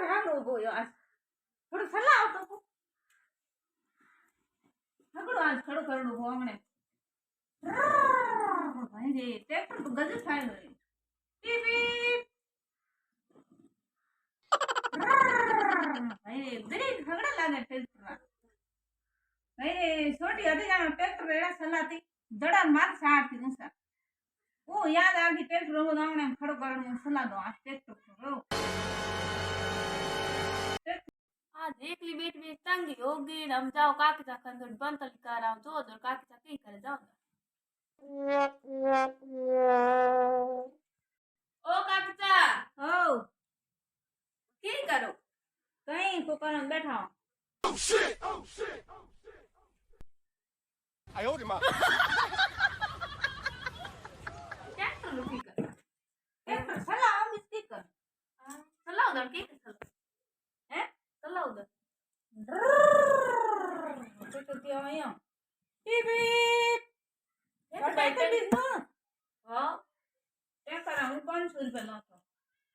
રાગડો ઉભો યો થોડું સલાહ આવતો હગડો આજ ખડો કરડો ઉભો હમણે ભાઈ રે ટ્રેક્ટર તો ગજબ થાય રે પીપ પીપ ભાઈ રે દરેક હગડા લાગે ટ્રેક્ટર ભાઈ રે છોટી હતી જાણો ટ્રેક્ટર એડા સલાતી દડા માર સાડતી નસા ઓ યાદ આવી ટ્રેક્ટર ઉભો હમણે ખડો કરડો સલાહ દો આ ટ્રેક્ટર રો आज एकली बेट में तंगी होगी हम जाओ काकी चा कंदर बंतल कर आओ जो दर काकी चा की करे जाओ ओ काकी चा हो की करो कहीं कोकरम बैठा हूं Oh shit! Oh shit! Oh shit! 哎呦我的妈！ tractor रुकी कर ट्रैक्टर चला हम इसकी कर चला उधर की चला हैं चला उधर तो क्या आया बीप बीप ये ट्रैक्टर भी ना हां ट्रैक्टर हम 500 रुपए ला तो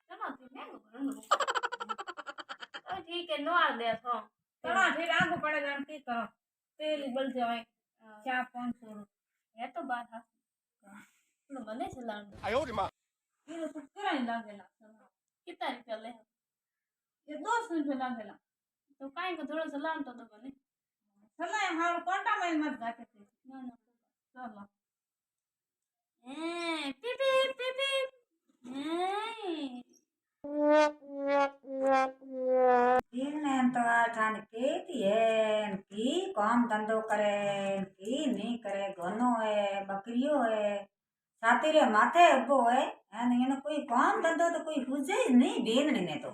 चलो तो मैं करूंगा तो ठीक है नो आ दे तो चलो फिर आगो पड़ेगा की करो तेल उबल जाए 400-500 ये तो बात है लो मने चला 哎呦我的妈！ ये तो किराया लागेला कितना रुपया ले ये 200 रुपए लागेला तो काई को थोड़ा सा लान तो बने चला हम कोटा में मत जाते थे ना ना चलो पीपी पीपी ने तो ठान केती है की काम धंधो करे की नहीं करे घनो है बकरियो है साथी रे माथे उभो है एने एने कोई काम धंधो तो कोई हुजे ही नहीं बेननी ने तो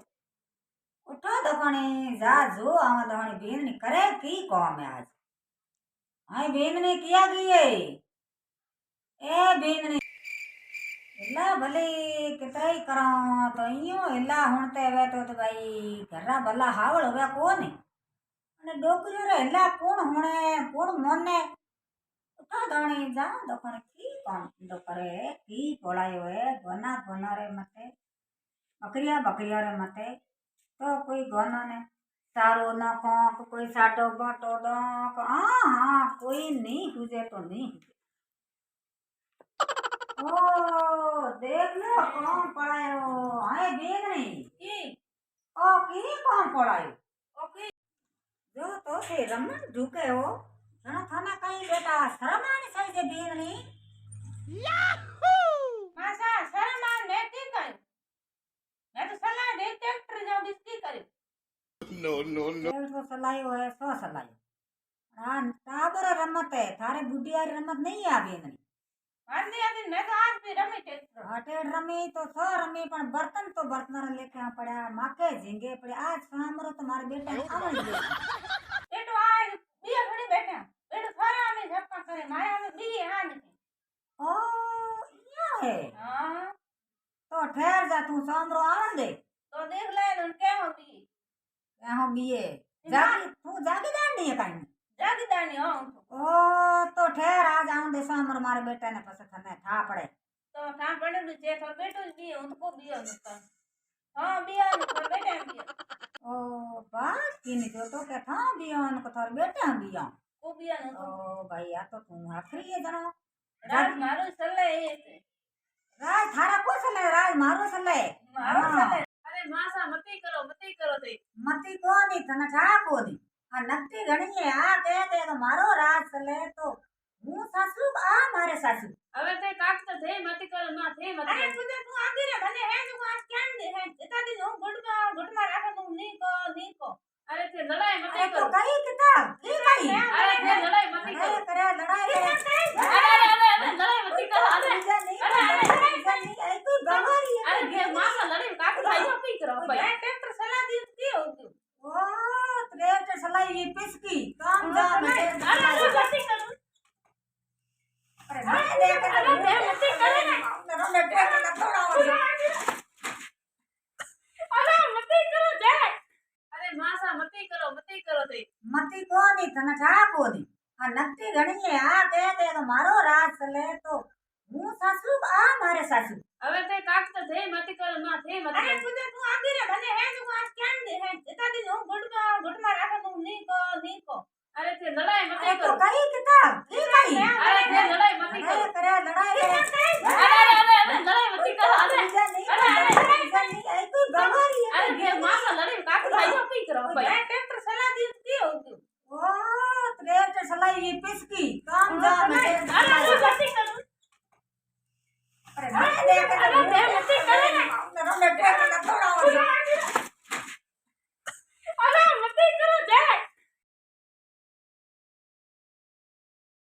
उठो दफाणी जा जो आवा दफाणी बेननी करे की काम है आज आई बेननी किया गई है ए बेननी एला भले कितरा ही करा तो इयो एला हुणते वे तो भाई घरा भला हावळ होवे कोनी अने डोकरियो रे एला कोण हुणे कोण मोने उठा दाणी जा दखण की काम दो करे की पोळायो है गोना गोना रे मते बकरिया रे मते तो कोई गोना ने सारो ना कोई साटो बाटो दो हां कोई नहीं हुजे तो नहीं ओ देख लो कौन पढ़ायो आए बेग नहीं की ओ की कौन पढ़ायो ओके जो तो से रमन झुके हो जना थाना कहीं बेटा शर्म आनी सही जे बेग नहीं मासा शर्मान ने की कर मैं तो सलाह दे ट्रैक्टर जाओ इसकी करे No no no! तो सलायो है सो सलायो हां टाबर रमत है थारे बुढ़िया रमत नहीं आ बेग नहीं आंधी आंधी मैं तो आज भी रमी ट्रैक्टर हटेड़ रमी तो सो रमी पण बर्तन तो बर्तन लेके पड़ा माके झींगे पड़े आज सामरो तुम्हारे बेटा आवल दे बेटो आज बिया खड़ी बैठा बेटो सारा में झपका करे मारे में बिया हां नहीं ओ इया है हां तो ठहर जा तू सामरो आवन दे तो देख ले न के होगी हो बिये जागी तू जागी दांडी है काई जागी दानी हो ओ तो ठहर आ जाऊं दे सामर मारे बेटा ने पसे थने था पड़े तो था पड़े भी जे तो बेटो भी उनको बिया नुका हां बिया नुका बेटा बिया ओ बात की नहीं जो तो के था बियान को थार बेटा बिया वो बिया न ओ भैया तो तू आखरी है जनो राज मारो सले राज थारा को सले राज मारो सले मारो सले अरे मासा मती करो ते मती को नहीं तना छा को नहीं आ नक्ति घणी है आ के तो मारो राज सले तो हूं सासू आ मारे सासू હવે તે કાક તો થઈ મતી કરો ના થઈ મતી अरे तुझे तू आगे रे बने है तू आज क्या दे है इतना दिन हो गुट में रखा तू नी को अरे ते लड़ाई मती अरे तो करो कही किता की कही अरे ते लड़ाई मती अरे करो करे लड़ाई करे अरे लड़ाई मती करो अरे अरे तू गवारी है अरे ते मासा लड़ाई काक भाई मती करो भाई भाई ट्रैक्टर सलाह दी की हो तू ओ ट्रैक्टर सलाई ये पिसकी काम जा अरे मती करो अरे देख अरे मती करो ना रमने ट्रैक्टर का थोड़ा हो अरे मती करो जा अरे मासा मती करो ते मती को नहीं तना छा को नहीं आ नक्ति घणी है आ के तो मारो राज सले तो हूं सासू आ मारे सासू હવે તે કાક તો ધે મતી કરો ના ધે અરે મતી તું તો તું આંધી રે મને હે તું આ કેમ દે હે એતાદી નો ગુટમાં રાખે તું નીકો અરે તે લડાઈ અરે મતી તો કરો કઈ કિતાબ કી કઈ અરે તે લડાઈ મતી કરો લડાઈ કરે લડાઈ કરે અરે લડાઈ મતી કરો અરે બીજા નહીં અરે, બીજા નહીં આઈ તું ગવારી અરે તે મામા લડાઈ કાક ભાઈ મતી કરો ભાઈ ટ્રેક્ટર સલા દી કે હોતું ઓ ટ્રેક્ટર ચલાવી पिसकी काम जा અરે મતી કરો अरे मैं देख અરે તે મતી